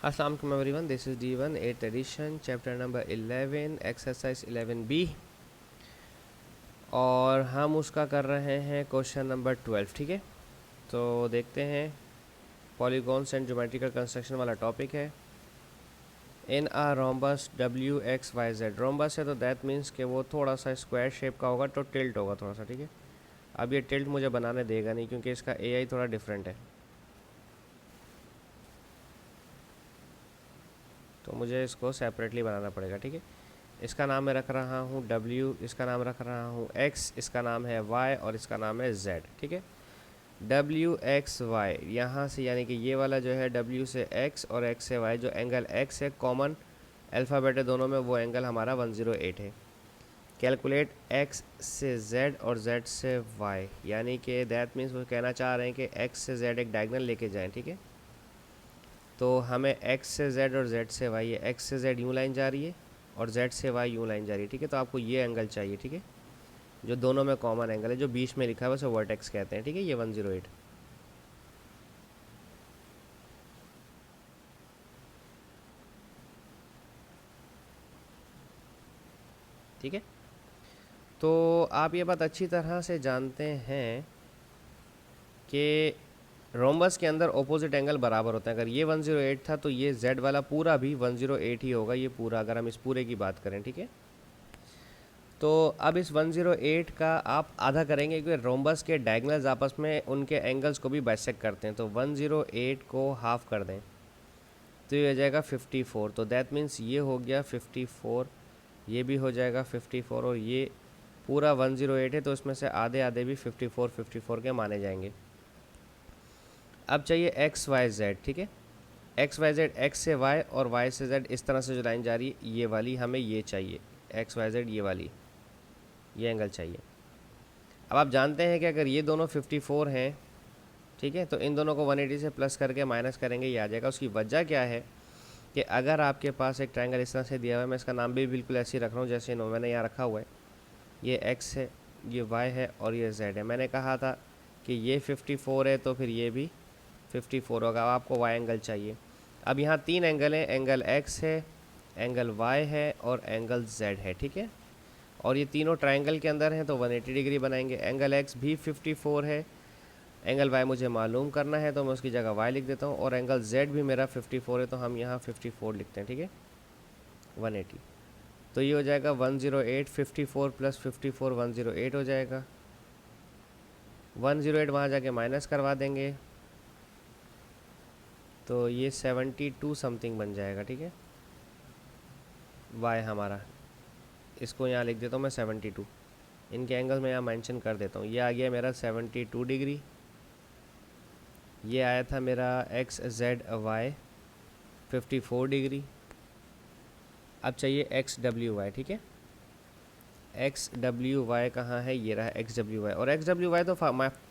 अस्सलाम वालेकुम everyone, this is D1 8th edition, chapter number 11, exercise 11B, और हम उसका कर रहे हैं क्वेश्चन नंबर 12। ठीक है, तो देखते हैं। पॉलीगॉन्स एंड ज्योमेट्रिकल कंस्ट्रक्शन वाला टॉपिक है। इन आ रोम्बस WXYZ, रोम्बस है तो दैट मीन्स कि वो थोड़ा सा स्क्वायर शेप का होगा, तो टिल्ट होगा थोड़ा सा। ठीक है, अब ये टिल्ट मुझे बनाने देगा नहीं क्योंकि इसका AI थोड़ा डिफरेंट है, तो मुझे इसको सेपरेटली बनाना पड़ेगा। ठीक है, इसका नाम मैं रख रहा हूँ W, इसका नाम रख रहा हूँ X, इसका नाम है Y और इसका नाम है Z। ठीक है, WXY यहाँ से, यानी कि ये वाला जो है W से X और X से Y, जो एंगल X है कॉमन अल्फ़ाबेट है दोनों में, वो एंगल हमारा 108 है। कैलकुलेट X से Z और Z से Y, यानी कि दैट मीन्स वो कहना चाह रहे हैं कि X से Z एक डायगोनल लेके जाएं। ठीक है, तो हमें X से Z और Z से Y, ये X से Z यूँ लाइन जा रही है और Z से Y यूँ लाइन जा रही है। ठीक है, तो आपको ये एंगल चाहिए। ठीक है, जो दोनों में कॉमन एंगल है, जो बीच में लिखा है उसे वर्टेक्स कहते हैं। ठीक है, ये 108। ठीक है, तो आप ये बात अच्छी तरह से जानते हैं कि रोम्बस के अंदर ऑपोजिट एंगल बराबर होते हैं। अगर ये 108 था तो ये Z वाला पूरा भी 108 ही होगा, ये पूरा, अगर हम इस पूरे की बात करें। ठीक है, तो अब इस 108 का आप आधा करेंगे क्योंकि रोम्बस के डायगोनल्स आपस में उनके एंगल्स को भी बाइसेक्ट करते हैं, तो 108 को हाफ कर दें तो ये हो जाएगा 54। तो दैट मीन्स ये हो गया 54, ये भी हो जाएगा 54, और ये पूरा 108 है तो इसमें से आधे आधे भी 54 के माने जाएंगे। अब चाहिए XYZ। ठीक है, XYZ, X से Y और Y से Z, इस तरह से जो लाइन जा रही है ये वाली, हमें ये चाहिए। XYZ ये वाली, ये एंगल चाहिए। अब आप जानते हैं कि अगर ये दोनों 54 हैं, ठीक है, तो इन दोनों को 180 से प्लस करके माइनस करेंगे, ये आ जाएगा। उसकी वजह क्या है कि अगर आपके पास एक ट्रायंगल इस तरह से दिया हुआ है, मैं इसका नाम भी बिल्कुल ऐसे ही रख रहा हूँ जैसे मैंने यहाँ रखा हुआ है, ये X है, ये Y है और ये Z है। मैंने कहा था कि ये 54 है तो फिर ये भी 54 होगा। अब आपको Y एंगल चाहिए। अब यहाँ तीन एंगल हैं, एंगल X है, एंगल Y है और एंगल Z है। ठीक है, और ये तीनों ट्रायंगल के अंदर हैं तो 180 डिग्री बनाएंगे। एंगल X भी 54 है, एंगल Y मुझे मालूम करना है तो मैं उसकी जगह Y लिख देता हूँ, और एंगल Z भी मेरा 54 है तो हम यहाँ 54 लिखते हैं। ठीक है, 180, तो ये हो जाएगा 108, 54 प्लस 54 108 हो जाएगा। 108 वहाँ जाके माइनस करवा देंगे तो ये 72 समथिंग बन जाएगा। ठीक है, Y हमारा, इसको यहाँ लिख देता हूँ मैं 72। इनके एंगल मैं यहाँ मेंशन कर देता हूँ। ये आ गया मेरा 72 डिग्री, ये आया था मेरा XZY 54 डिग्री। अब चाहिए XWY। ठीक है, XWY कहाँ है, ये रहा XWY। और XWY तो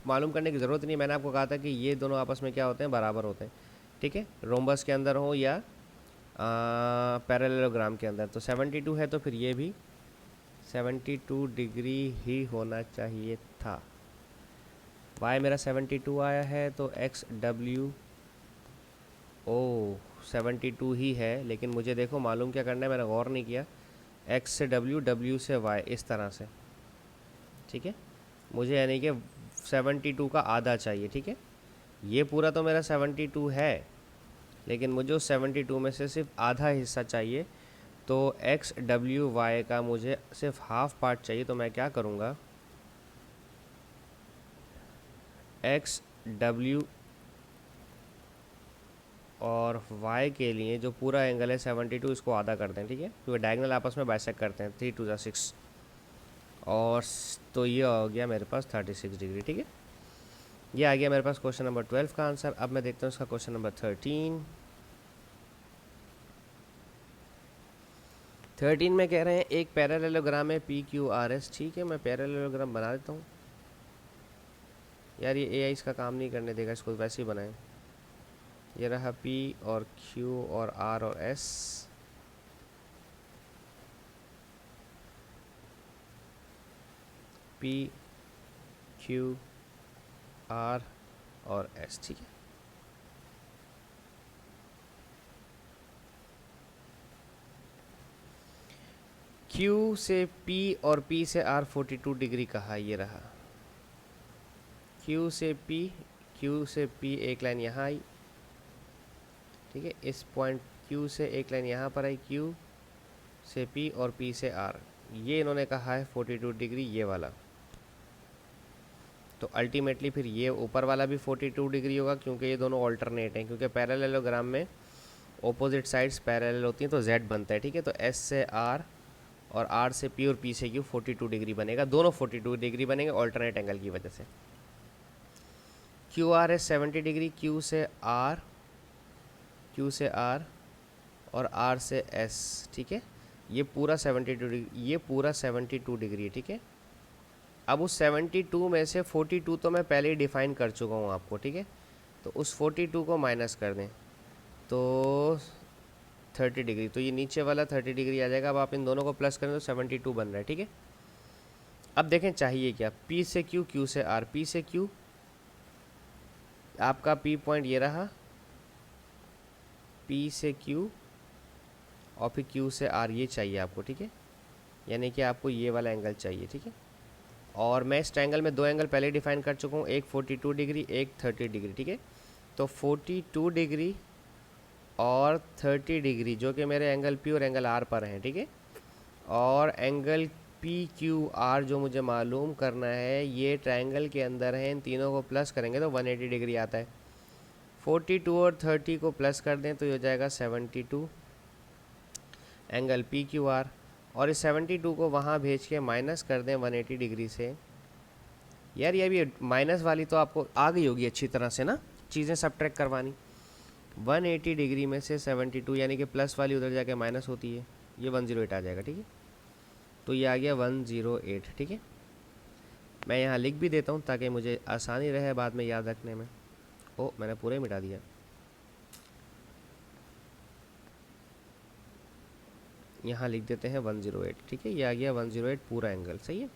मालूम करने की ज़रूरत नहीं, मैंने आपको कहा था कि ये दोनों आपस में क्या होते हैं, बराबर होते हैं। ठीक है, रोम्बस के अंदर हो या पैरेललोग्राम के अंदर। तो 72 है तो फिर ये भी 72 डिग्री ही होना चाहिए था। Y मेरा 72 आया है तो XW 72 ही है, लेकिन मुझे देखो मालूम क्या करना है, मैंने गौर नहीं किया। X से W, W से Y, इस तरह से। ठीक है, मुझे यानी कि 72 का आधा चाहिए। ठीक है, ये पूरा तो मेरा 72 है, लेकिन मुझे उस 72 में से सिर्फ आधा हिस्सा चाहिए, तो XWY का मुझे सिर्फ हाफ पार्ट चाहिए। तो मैं क्या करूँगा, XW और Y के लिए जो पूरा एंगल है 72, इसको आधा कर दें। ठीक है, क्योंकि डायगोनल आपस में बाइसेक्ट करते हैं, 3 2 जा 6, और तो ये हो गया मेरे पास 36 डिग्री। ठीक है, ये आ गया मेरे पास क्वेश्चन नंबर 12 का आंसर। अब मैं देखता हूँ इसका क्वेश्चन नंबर 13 में कह रहे हैं एक पैरेललोग्राम है PQRS। ठीक है, मैं पैरेललोग्राम बना देता हूँ। यार ये AI इसका काम नहीं करने देगा, इसको वैसे ही बनाएं। ये रहा P और Q और R और S। P Q R और S। ठीक है, Q से P और P से R 42 डिग्री कहा, ये रहा। Q से P एक लाइन यहाँ आई, ठीक है। इस पॉइंट Q से एक लाइन यहाँ पर आई, Q से P और P से R, ये इन्होंने कहा है 42 डिग्री, ये वाला। तो अल्टीमेटली फिर ये ऊपर वाला भी 42 डिग्री होगा, क्योंकि ये दोनों ऑल्टरनेट हैं, क्योंकि पैरेललोग्राम में ऑपोजिट साइड्स पैरेलल होती हैं, तो Z बनता है, ठीक है। तो S से R और R से P और P से Q 42 डिग्री बनेगा, दोनों 42 डिग्री बनेंगे ऑल्टरनेट एंगल की वजह से। QR है 70 डिग्री, Q से R और R से S, ठीक है। ये पूरा 72 डिग्री, ये पूरा 72 डिग्री है, ठीक है। अब उस 72 में से 42 तो मैं पहले ही डिफाइन कर चुका हूँ आपको, ठीक है। तो उस 42 को माइनस कर दें तो 30 डिग्री, तो ये नीचे वाला 30 डिग्री आ जाएगा। अब आप इन दोनों को प्लस करें तो 72 बन रहा है, ठीक है। अब देखें चाहिए क्या, P से Q, Q से R। P से Q आपका P पॉइंट ये रहा, P से Q और फिर Q से R, ये चाहिए आपको, ठीक है। यानी कि आपको ये वाला एंगल चाहिए, ठीक है। और मैं इस ट्रायंगल में दो एंगल पहले डिफाइन कर चुका हूँ, एक 42 डिग्री, एक 30 डिग्री, ठीक है। तो 42 डिग्री और 30 डिग्री जो कि मेरे एंगल P और एंगल R पर हैं, ठीक है। और एंगल PQR जो मुझे मालूम करना है, ये ट्रायंगल के अंदर है, इन तीनों को प्लस करेंगे तो 180 डिग्री आता है। 42 और 30 को प्लस कर दें तो ये हो जाएगा 72 एंगल PQR, और इस 72 को वहाँ भेज के माइनस कर दें 180 डिग्री से। यार ये भी माइनस वाली तो आपको आ गई होगी अच्छी तरह से ना, चीज़ें सब्ट्रैक्ट करवानी। 180 डिग्री में से 72 यानी कि प्लस वाली उधर जाके माइनस होती है, ये 108 आ जाएगा, ठीक है। तो ये आ गया 108, ठीक है। मैं यहाँ लिख भी देता हूँ ताकि मुझे आसानी रहे बाद में याद रखने में। ओ मैंने पूरे मिटा दिया। यहाँ लिख देते हैं 108, ठीक है। ये आ गया 108 पूरा एंगल, सही है।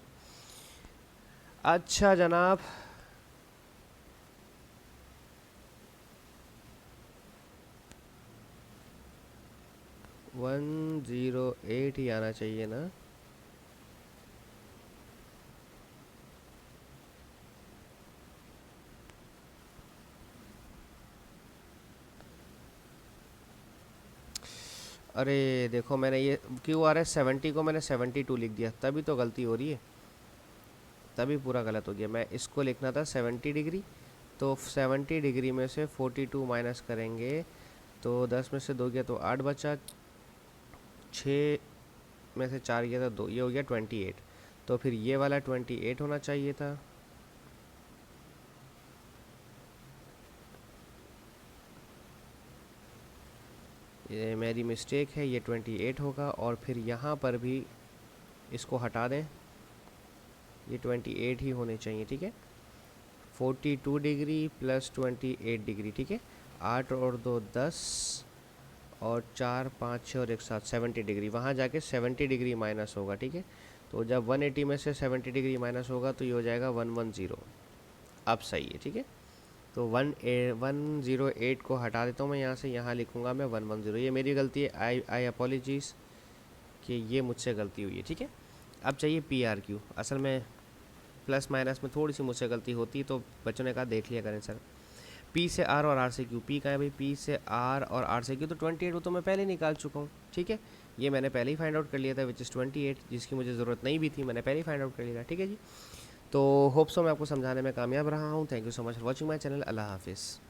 अच्छा जनाब, वन 108 ही आना चाहिए ना। अरे देखो मैंने ये QR है 70 को मैंने 72 लिख दिया, तभी तो गलती हो रही है, तभी पूरा गलत हो गया। मैं इसको लिखना था 70 डिग्री, तो 70 डिग्री में से 42 माइनस करेंगे तो 10 में से 2 गया तो 8 बचा, 6 में से 4 गया तो 2, ये हो गया 28। तो फिर ये वाला 28 होना चाहिए था। ये मेरी मिस्टेक है, ये 28 होगा। और फिर यहाँ पर भी इसको हटा दें, ये 28 ही होने चाहिए, ठीक है। 42 डिग्री प्लस 28 डिग्री, ठीक है। 8 और 2 10 और 4 5 6 और 1 7, 70 डिग्री। वहाँ जाके 70 डिग्री माइनस होगा, ठीक है। तो जब 180 में से 70 डिग्री माइनस होगा तो ये हो जाएगा 110। अब सही है, ठीक है। तो 108 को हटा देता हूँ मैं यहाँ से, यहाँ लिखूँगा मैं 110। ये मेरी गलती है, आई अपोलॉजीज़ कि ये मुझसे गलती हुई है, ठीक है। अब चाहिए PRQ। असल में प्लस माइनस में थोड़ी सी मुझसे गलती होती है, तो बच्चों ने कहा देख लिया करें सर। P से R और R से Q। P का है भाई, P से R और R से Q, तो 28 वो तो मैं पहले निकाल चुका हूँ, ठीक है। ये मैंने पहले ही फाइंड आउट कर लिया था, विच इज़ 28, जिसकी मुझे ज़रूरत नहीं भी थी, मैंने पहले ही फाइंड आउट कर लिया था, ठीक है जी। तो होप सो मैं आपको समझाने में कामयाब रहा हूँ। Thank you so much for watching my channel. अल्लाह हाफिज़।